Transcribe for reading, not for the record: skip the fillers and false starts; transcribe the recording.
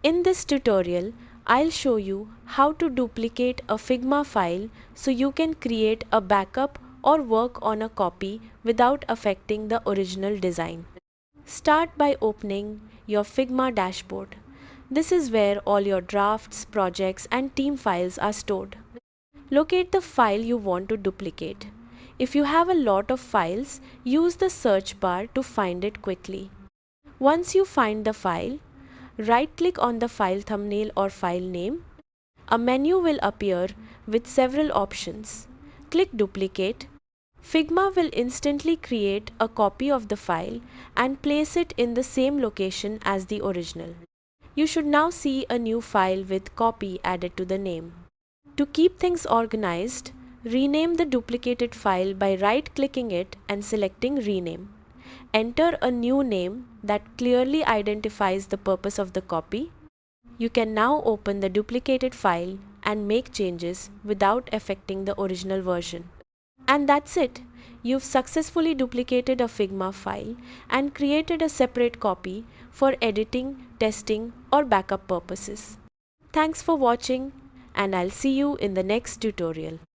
In this tutorial, I'll show you how to duplicate a Figma file so you can create a backup or work on a copy without affecting the original design. Start by opening your Figma dashboard. This is where all your drafts, projects, and team files are stored. Locate the file you want to duplicate. If you have a lot of files, use the search bar to find it quickly. Once you find the file, right-click on the file thumbnail or file name. A menu will appear with several options. Click Duplicate. Figma will instantly create a copy of the file and place it in the same location as the original. You should now see a new file with copy added to the name. To keep things organized, rename the duplicated file by right-clicking it and selecting Rename. Enter a new name that clearly identifies the purpose of the copy. You can now open the duplicated file and make changes without affecting the original version. And that's it. You've successfully duplicated a Figma file and created a separate copy for editing, testing, or backup purposes. Thanks for watching, and I'll see you in the next tutorial.